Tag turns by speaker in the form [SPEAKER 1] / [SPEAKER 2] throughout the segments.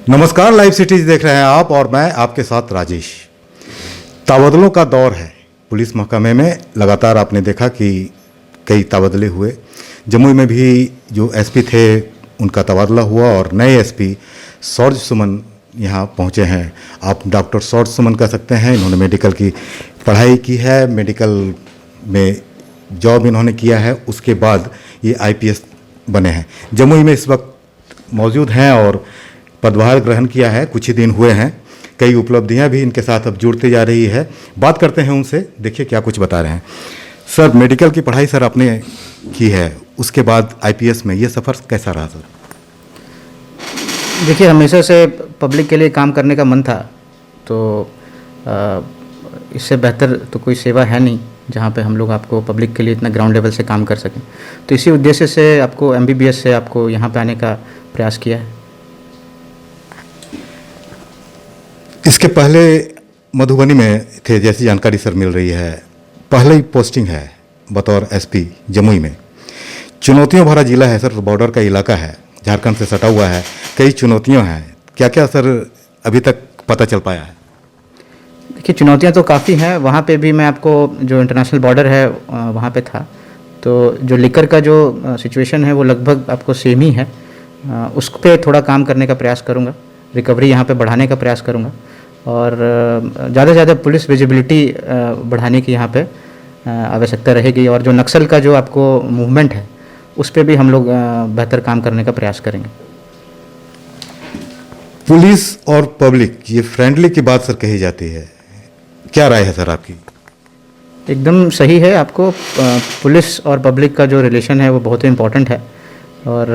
[SPEAKER 1] नमस्कार, live cities देख रहे हैं आप और मैं आपके साथ राजेश। तबादलों का दौर है पुलिस महकमे में। लगातार आपने देखा कि कई तबादले हुए। जमुई में भी जो एसपी थे उनका तबादला हुआ और नए एसपी सौर्य सुमन यहाँ पहुँचे हैं। आप डॉक्टर सौर्य सुमन कह सकते हैं। इन्होंने मेडिकल की पढ़ाई की है, मेडिकल में जॉब इन्होंने किया है, उसके बाद ये आईपीएस बने हैं। जमुई में इस वक्त मौजूद हैं और पदभार ग्रहण किया है, कुछ ही दिन हुए हैं। कई उपलब्धियां भी इनके साथ अब जुड़ती जा रही है। बात करते हैं उनसे, देखिए क्या कुछ बता रहे हैं। सर, मेडिकल की पढ़ाई सर आपने की है, उसके बाद आईपीएस में ये सफ़र कैसा रहा सर?
[SPEAKER 2] देखिए, हमेशा से पब्लिक के लिए काम करने का मन था, तो इससे बेहतर तो कोई सेवा है नहीं जहाँ पे हम लोग आपको पब्लिक के लिए इतना ग्राउंड लेवल से काम कर सकें। तो इसी उद्देश्य से आपको एमबीबीएस से आपको यहाँ पे आने का प्रयास किया है।
[SPEAKER 1] इसके पहले मधुबनी में थे, जैसी जानकारी सर मिल रही है। पहले ही पोस्टिंग है बतौर एसपी जमुई में। चुनौतियों भरा जिला है सर, बॉर्डर का इलाका है, झारखंड से सटा हुआ है, कई चुनौतियां हैं। क्या क्या सर अभी तक पता चल पाया है?
[SPEAKER 2] देखिए, चुनौतियाँ तो काफ़ी हैं। वहाँ पे भी मैं आपको जो इंटरनेशनल बॉर्डर है वहाँ पे था, तो जो लिकर का जो सिचुएशन है वो लगभग आपको सेम ही है। उस पर थोड़ा काम करने का प्रयास करूँगा, रिकवरी यहाँ पे बढ़ाने का प्रयास करूँगा और ज़्यादा से ज़्यादा पुलिस विजिबिलिटी बढ़ाने की यहाँ पे आवश्यकता रहेगी। और जो नक्सल का जो आपको मूवमेंट है उस पर भी हम लोग बेहतर काम करने का प्रयास करेंगे।
[SPEAKER 1] पुलिस और पब्लिक, ये फ्रेंडली की बात सर कही जाती है, क्या राय है सर आपकी?
[SPEAKER 2] एकदम सही है। आपको पुलिस और पब्लिक का जो रिलेशन है वो बहुत ही इम्पोर्टेंट है और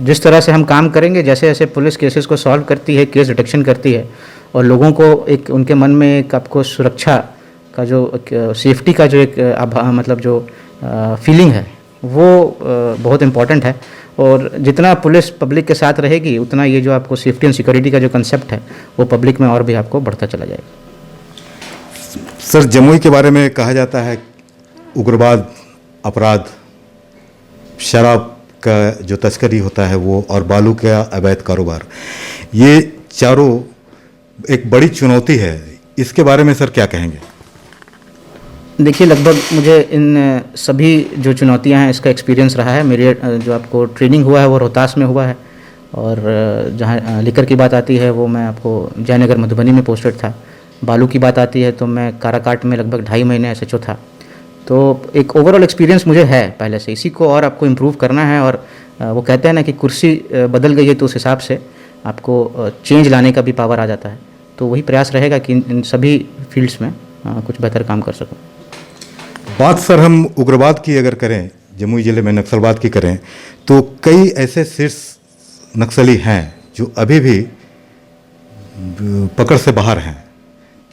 [SPEAKER 2] जिस तरह से हम काम करेंगे, जैसे जैसे पुलिस केसेस को सॉल्व करती है, केस डिटेक्शन करती है और लोगों को एक उनके मन में एक आपको सुरक्षा का जो सेफ्टी का जो एक मतलब जो फीलिंग है वो बहुत इम्पॉर्टेंट है। और जितना पुलिस पब्लिक के साथ रहेगी उतना ये जो आपको सेफ्टी एंड सिक्योरिटी का जो कंसेप्ट है वो पब्लिक में और भी आपको बढ़ता चला जाएगा।
[SPEAKER 1] सर, जमुई के बारे में कहा जाता है उग्रवाद, अपराध, शराब का जो तस्करी होता है वो, और बालू का अवैध कारोबार, ये चारों एक बड़ी चुनौती है। इसके बारे में सर क्या कहेंगे?
[SPEAKER 2] देखिए, लगभग मुझे इन सभी जो चुनौतियां हैं इसका एक्सपीरियंस रहा है। मेरे जो आपको ट्रेनिंग हुआ है वो रोहतास में हुआ है और जहाँ लिकर की बात आती है वो मैं आपको जयनगर मधुबनी में पोस्टेड था। बालू की बात आती है तो मैं काराकाट में लगभग 2.5 महीने एसएचओ था। तो एक ओवरऑल एक्सपीरियंस मुझे है पहले से। इसी को और आपको इम्प्रूव करना है और वो कहते हैं ना कि कुर्सी बदल गई है तो उस हिसाब से आपको चेंज लाने का भी पावर आ जाता है। तो वही प्रयास रहेगा कि इन सभी फील्ड्स में कुछ बेहतर काम कर सकूं।
[SPEAKER 1] बात सर हम उग्रवाद की अगर करें, जमुई ज़िले में नक्सलवाद की करें, तो कई ऐसे शीर्ष नक्सली हैं जो अभी भी पकड़ से बाहर हैं।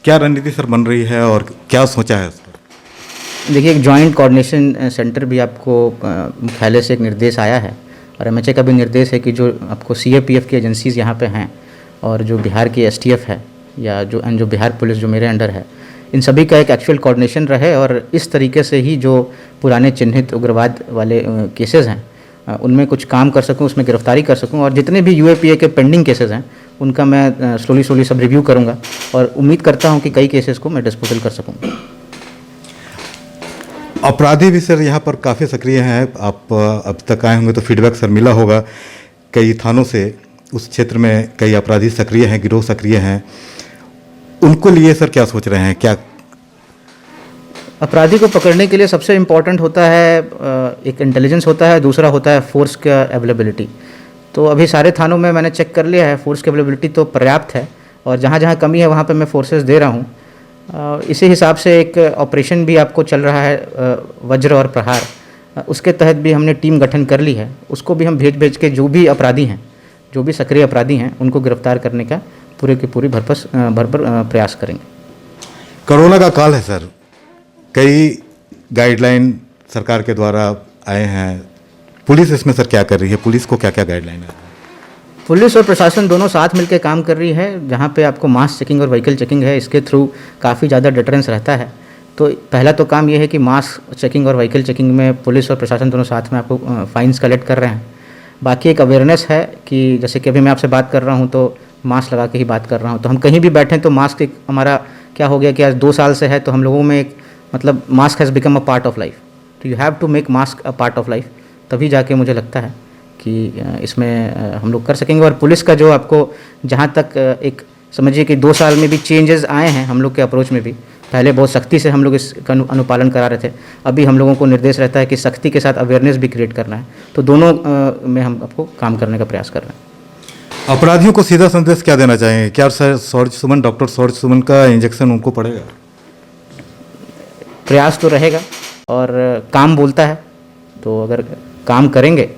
[SPEAKER 1] क्या रणनीति सर बन रही है और क्या सोचा है उस पर?
[SPEAKER 2] देखिए, एक जॉइंट कोऑर्डिनेशन सेंटर भी आपको मुख्यालय से एक निर्देश आया है और एमएचए का भी निर्देश है कि जो आपको सीएपीएफ की एजेंसीज़ यहाँ पे हैं और जो बिहार की एसटीएफ है या जो बिहार पुलिस जो मेरे अंडर है, इन सभी का एक एक्चुअल कोऑर्डिनेशन रहे और इस तरीके से ही जो पुराने चिन्हित उग्रवाद वाले केसेस हैं उनमें कुछ काम कर सकूं, उसमें गिरफ्तारी कर सकूं और जितने भी यूएपीए के पेंडिंग केसेस हैं उनका मैं स्लोली सब रिव्यू करूंगा और उम्मीद करता हूं कि कई केसेस को मैं डिस्पोजल कर सकूंगा।
[SPEAKER 1] अपराधी भी सर यहाँ पर काफ़ी सक्रिय हैं। आप अब तक आए होंगे तो फीडबैक सर मिला होगा कई थानों से। उस क्षेत्र में कई अपराधी सक्रिय हैं, गिरोह सक्रिय हैं। उनको लिए सर क्या सोच रहे हैं? क्या
[SPEAKER 2] अपराधी को पकड़ने के लिए सबसे इम्पॉर्टेंट होता है एक इंटेलिजेंस होता है, दूसरा होता है फोर्स का अवेलेबिलिटी। तो अभी सारे थानों में मैंने चेक कर लिया है, फोर्स की अवेलेबिलिटी तो पर्याप्त है और जहाँ जहाँ कमी है वहाँ पे मैं फोर्सेस दे रहा हूँ। इसी हिसाब से एक ऑपरेशन भी आपको चल रहा है वज्र और प्रहार, उसके तहत भी हमने टीम गठन कर ली है। उसको भी हम भेज के जो भी अपराधी हैं, जो भी सक्रिय अपराधी हैं, उनको गिरफ्तार करने का पूरे की पूरी भरपूर प्रयास करेंगे।
[SPEAKER 1] कोरोना का काल है सर, कई गाइडलाइन सरकार के द्वारा आए हैं। पुलिस इसमें सर क्या कर रही है? पुलिस को क्या क्या गाइडलाइन है?
[SPEAKER 2] पुलिस और प्रशासन दोनों साथ मिलकर काम कर रही है। जहाँ पे आपको मास चेकिंग और व्हीकल चेकिंग है, इसके थ्रू काफ़ी ज़्यादा डिटरेंस रहता है। तो पहला तो काम ये है कि मास चेकिंग और व्हीकल चेकिंग में पुलिस और प्रशासन दोनों साथ में आपको फाइन्स कलेक्ट कर रहे हैं। बाकी एक अवेयरनेस है कि जैसे कि अभी मैं आपसे बात कर रहा हूँ तो मास्क लगा के ही बात कर रहा हूँ, तो हम कहीं भी बैठें तो मास्क एक हमारा क्या हो गया कि आज 2 साल से है, तो हम लोगों में एक मतलब mask has become a part of life. तो you have to make mask a part of life, तभी जाके मुझे लगता है कि इसमें हम लोग कर सकेंगे। और पुलिस का जो आपको जहाँ तक एक समझिए कि 2 साल में भी चेंजेस आए हैं हम लोग के अप्रोच में भी। पहले बहुत सख्ती से हम लोग इसका अनुपालन करा रहे थे, अभी हम लोगों को निर्देश रहता है कि सख्ती के साथ अवेयरनेस भी क्रिएट करना है। तो दोनों में हम आपको काम करने का प्रयास कर रहे हैं।
[SPEAKER 1] अपराधियों को सीधा संदेश क्या देना चाहेंगे? क्या सर सौर्य सुमन, डॉक्टर सौर्य सुमन का इंजेक्शन उनको पड़ेगा?
[SPEAKER 2] प्रयास तो रहेगा और काम बोलता है, तो अगर काम करेंगे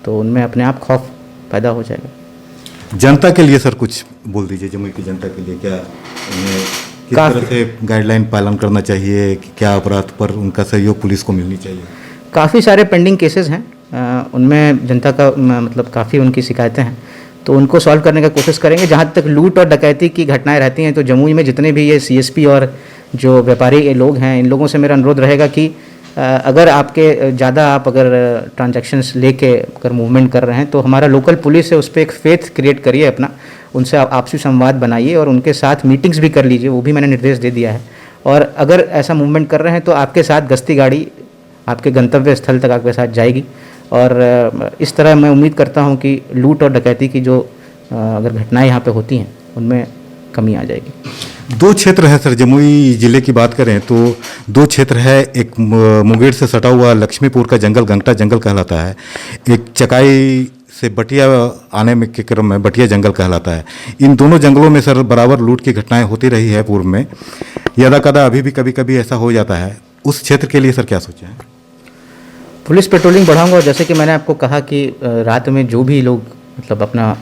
[SPEAKER 2] तो उनमें अपने आप खौफ पैदा हो जाएगा।
[SPEAKER 1] जनता के लिए सर कुछ बोल दीजिए, जमुई की जनता के लिए क्या उन्हें किस तरह से गाइडलाइन पालन करना चाहिए, क्या अपराध पर उनका सहयोग पुलिस को मिलनी चाहिए?
[SPEAKER 2] काफ़ी सारे पेंडिंग केसेस हैं, उनमें जनता का मतलब काफ़ी उनकी शिकायतें हैं, तो उनको सॉल्व करने का कोशिश करेंगे। जहाँ तक लूट और डकैती की घटनाएं रहती हैं तो जमुई में जितने भी ये सीएसपी और जो व्यापारी ये लोग हैं, इन लोगों से मेरा अनुरोध रहेगा कि अगर आपके ज़्यादा आप अगर ट्रांजैक्शंस लेके अगर मूवमेंट कर रहे हैं तो हमारा लोकल पुलिस है उस पर एक फेथ क्रिएट करिए अपना, उनसे आपसी संवाद बनाइए और उनके साथ मीटिंग्स भी कर लीजिए, वो भी मैंने निर्देश दे दिया है। और अगर ऐसा मूवमेंट कर रहे हैं तो आपके साथ गश्ती गाड़ी आपके गंतव्य स्थल तक आपके साथ जाएगी। और इस तरह मैं उम्मीद करता हूं कि लूट और डकैती की जो अगर घटनाएं यहाँ पे होती हैं उनमें कमी आ जाएगी।
[SPEAKER 1] 2 क्षेत्र है सर, जमुई जिले की बात करें तो 2 क्षेत्र है। एक मुंगेर से सटा हुआ लक्ष्मीपुर का जंगल गंगटा जंगल कहलाता है, एक चकाई से बटिया आने में के क्रम में बटिया जंगल कहलाता है। इन दोनों जंगलों में सर बराबर लूट की घटनाएं होती रही है पूर्व में, यदा कदा अभी भी कभी कभी ऐसा हो जाता है। उस क्षेत्र के लिए सर क्या सोचा है?
[SPEAKER 2] पुलिस पेट्रोलिंग बढ़ाऊंगा और जैसे कि मैंने आपको कहा कि रात में जो भी लोग मतलब अपना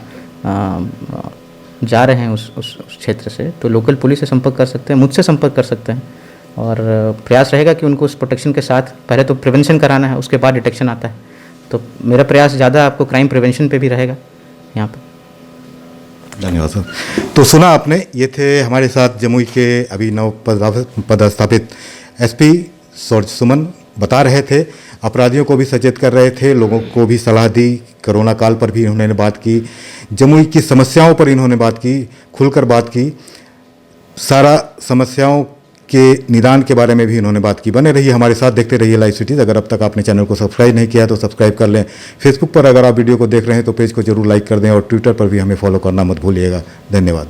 [SPEAKER 2] जा रहे हैं उस क्षेत्र से, तो लोकल पुलिस से संपर्क कर सकते हैं, मुझसे संपर्क कर सकते हैं। और प्रयास रहेगा कि उनको उस प्रोटेक्शन के साथ पहले तो प्रिवेंशन कराना है, उसके बाद डिटेक्शन आता है। तो मेरा प्रयास ज़्यादा आपको क्राइम प्रिवेंशन पे भी रहेगा यहाँ पे।
[SPEAKER 1] धन्यवाद सर। तो सुना आपने, ये थे हमारे साथ जमुई के अभी नव पदस्थापित एसपी सौर्य सुमन। बता रहे थे, अपराधियों को भी सचेत कर रहे थे, लोगों को भी सलाह दी। कोरोना काल पर भी इन्होंने बात की, जमुई की समस्याओं पर इन्होंने बात की, खुलकर बात की, सारा समस्याओं के निदान के बारे में भी इन्होंने बात की। बने रहिए हमारे साथ, देखते रहिए लाइव सिटीज़। अगर अब तक आपने चैनल को सब्सक्राइब नहीं किया तो सब्सक्राइब कर लें। फेसबुक पर अगर आप वीडियो को देख रहे हैं तो पेज को जरूर लाइक कर दें और ट्विटर पर भी हमें फॉलो करना मत भूलिएगा। धन्यवाद।